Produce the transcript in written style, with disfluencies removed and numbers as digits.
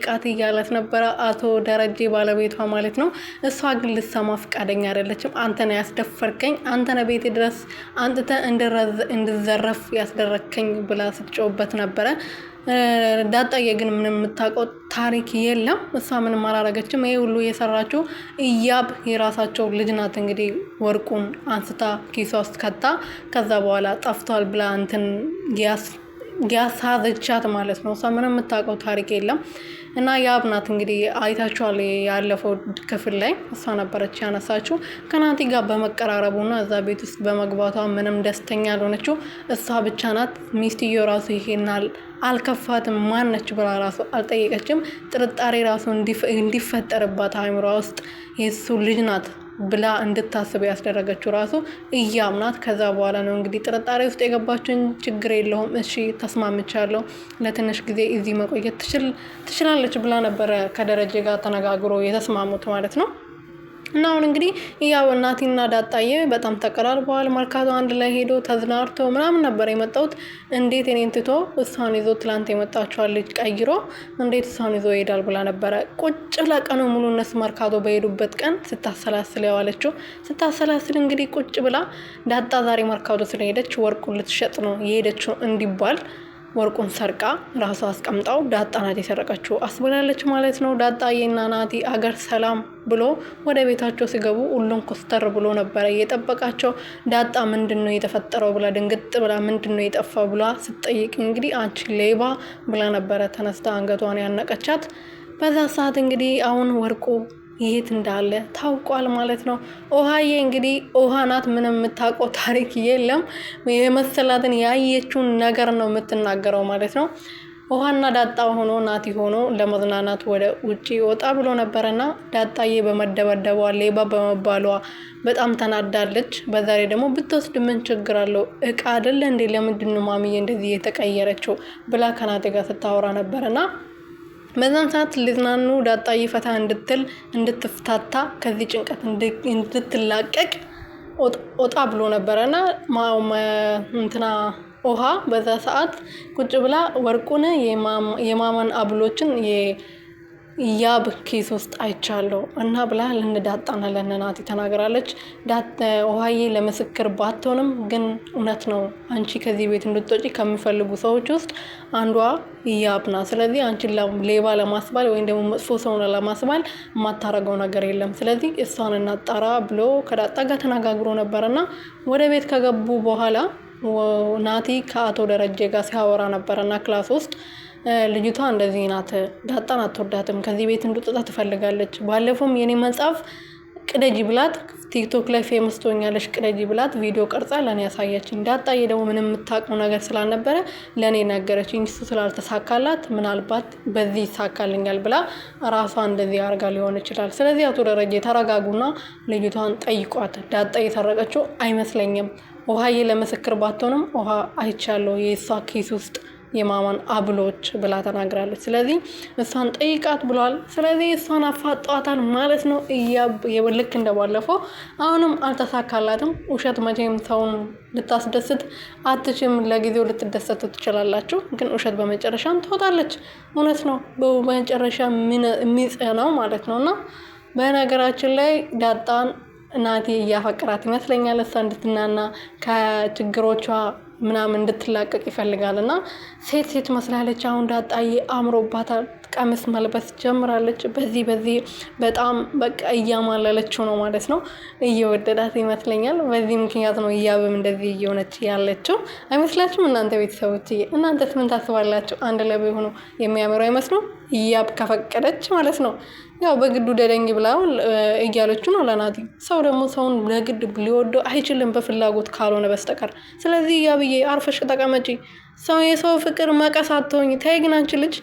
ቃት እያላት ነበረ አቶ ደረጀ ባለቤቷ ማለት ነው። እሷ ግን ልትሰማ ፈቃደኛ አይደለችም። አንተ ነህ ያስደፈርከኝ፣ አንተ ነህ ቤቴ ድረስ አንተ እንድዘረፍ ያስደረከኝ ብላ ስትጮህበት ነበረ። ዳጣዬ ግን ምንም የምታውቀው ታሪክ የለም። እሷ ምንም አላረገችም። ይሄ ሁሉ የሰራችው እያብ የራሳቸው ልጅ ናት። እንግዲህ ወርቁን አንስታ ኪሷ ውስጥ ከታ ከዛ በኋላ ጠፍቷል ብላ እንትን ያሳዘቻት ማለት ነው። እሷ ምንም የምታውቀው ታሪክ የለም። እና ያብ ናት እንግዲህ አይታችኋል። ያለፈው ክፍል ላይ እሷ ነበረች ያነሳችው ከናቲ ጋር በመቀራረቡና እዛ ቤት ውስጥ በመግባቷ ምንም ደስተኛ አልሆነችው እሷ ብቻ ናት። ሚስትዮ ራሱ ይሄናል አልከፋትም። ማነች ብላ ራሱ አልጠየቀችም። ጥርጣሬ ራሱ እንዲፈጠርባት አእምሯ ውስጥ የሱ ልጅ ናት ብላ እንድታስብ ያስደረገችው ራሱ እያብ ናት። ከዛ በኋላ ነው እንግዲህ ጥርጣሬ ውስጥ የገባችውን። ችግር የለውም እሺ ተስማምቻለሁ፣ ለትንሽ ጊዜ እዚህ መቆየት ትችላለች ብላ ነበረ ከደረጀ ጋር ተነጋግሮ የተስማሙት ማለት ነው። እና አሁን እንግዲህ ያው ናቲና ዳጣዬ በጣም ተቀራርበዋል። መርካቶ አንድ ላይ ሄዶ ተዝናርቶ ምናምን ነበር የመጣሁት። እንዴት እኔን ትቶ እሷን ይዞ ትላንት የመጣችኋል ልጅ ቀይሮ እንዴት እሷን ይዞ ይሄዳል ብላ ነበረ ቁጭ ለቀኑ ሙሉ እነሱ መርካቶ በሄዱበት ቀን ስታሰላስል ያዋለችው። ስታሰላስል እንግዲህ ቁጭ ብላ ዳጣ ዛሬ መርካቶ ስለሄደች ወርቁን ልትሸጥ ነው የሄደችው እንዲባል ወርቁን ሰርቃ ራሷ አስቀምጣው ዳጣ ናት የሰረቀችው አስብላለች ማለት ነው። ዳጣዬና ናቲ አገር ሰላም ብሎ ወደ ቤታቸው ሲገቡ ሁሉም ኮስተር ብሎ ነበረ የጠበቃቸው። ዳጣ ምንድነው የተፈጠረው ብላ ድንግጥ ብላ ምንድነው የጠፋው ብላ ስትጠይቅ እንግዲህ አንቺ ሌባ ብላ ነበረ ተነስታ አንገቷን ያነቀቻት። በዛ ሰዓት እንግዲህ አሁን ወርቁ የት እንዳለ ታውቋል ማለት ነው። ኦሃዬ እንግዲህ ኦሃ ናት። ምንም የምታውቀው ታሪክ የለም። የመሰላትን ያየችውን ነገር ነው የምትናገረው ማለት ነው። ኦሃና ዳጣ ሆኖ ናቲ ሆኖ ለመዝናናት ወደ ውጪ ወጣ ብሎ ነበርና ዳጣዬ በመደበደቧ ሌባ በመባሏ በጣም ተናዳለች። በዛሬ ደግሞ ብትወስድ ምን ችግር አለው እቃ አይደለ እንዴ ለምንድን ነው ማሚዬ እንደዚህ የተቀየረችው ብላ ከናቲ ጋር ስታወራ ነበርና በዛን ሰዓት ልዝናኑ ዳጣዬ ፈታ እንድትፍታታ ከዚህ ጭንቀት እንድትላቀቅ ወጣ ብሎ ነበረና እንትና ኦሃ በዛ ሰዓት ቁጭ ብላ ወርቁን የማማን አብሎችን ያብ ኪስ ውስጥ አይቻለሁ እና ብላ ለነዳጣና ለነናቲ ተናግራለች። ኦሃዬ ለምስክር ባትሆንም ግን እውነት ነው። አንቺ ከዚህ ቤት እንድትወጪ ከሚፈልጉ ሰዎች ውስጥ አንዷ ያብ ናት። ስለዚህ አንቺን ሌባ ለማስባል ወይም ደግሞ መጥፎ ሰው ለማስባል የማታረገው ነገር የለም። ስለዚህ እሷን እናጣራ ብሎ ከዳጣ ጋር ተነጋግሮ ነበርና ወደ ቤት ከገቡ በኋላ ናቲ ከአቶ ደረጀ ጋር ሲያወራ ነበርና ክላስ ውስጥ ልጅቷ እንደዚህ ናት፣ ዳጣን አትወዳትም፣ ከዚህ ቤት እንድትወጣ ትፈልጋለች። ባለፈውም የኔ መጽሐፍ ቅደጂ ብላት ቲክቶክ ላይ ፌመስ ትሆኛለሽ ቅደጂ ብላት ቪዲዮ ቀርጻ ለኔ ያሳየችኝ። ዳጣዬ ደግሞ ምንም የምታውቀው ነገር ስላልነበረ ለኔ ነገረችኝ። እሱ ስላልተሳካላት ምናልባት በዚህ ይሳካልኛል ብላ ራሷ እንደዚህ አርጋ ሊሆን ይችላል። ስለዚህ አቶ ደረጀ ተረጋጉና ልጅቷን ጠይቋት። ዳጣ የሰረቀችው አይመስለኝም። ኦሃዬ ለምስክር ባትሆንም ኦሃ አይቻለሁ የሷ ኪስ ውስጥ የማማን አብሎች ብላ ተናግራለች። ስለዚህ እሷን ጠይቃት ብሏል። ስለዚህ እሷን አፋጧታል ማለት ነው። ልክ እንደባለፈው አሁንም አልተሳካላትም። ውሸት መቼም ሰውን ልታስደስት አትችም። ለጊዜው ልትደሰቱ ትችላላችሁ፣ ግን ውሸት በመጨረሻም ትወጣለች። እውነት ነው በመጨረሻ የሚጸናው ማለት ነውና በነገራችን ላይ ዳጣን ናቲ እያፈቀራት ይመስለኛል። እሷ እንድትናና ከችግሮቿ ምናምን እንድትላቀቅ ይፈልጋልና ሴት መስላለች። አሁን ዳጣዬ አምሮባታል። ቀሚስ መልበስ ጀምራለች። በዚህ በጣም በቃ እያማለለችው ነው ማለት ነው። እየወደዳት ይመስለኛል። በዚህ ምክንያት ነው እያብም እንደዚህ እየሆነች ያለችው አይመስላችሁም? እናንተ ቤተሰቦች እናንተስ ምን ታስባላችሁ? አንድ ላይ ቢሆኑ የሚያምሩ አይመስሉም? እያብ ከፈቀደች ማለት ነው። ያው በግዱ ደደኝ ብላው እያለችው ነው ለናቲ። ሰው ደግሞ ሰውን ለግድ ሊወደው አይችልም በፍላጎት ካልሆነ በስተቀር። ስለዚህ ያብዬ አርፈሽ ተቀመጪ። ሰው የሰው ፍቅር መቀስ አትሆኝ። ተይ ግን አንቺ ልጅ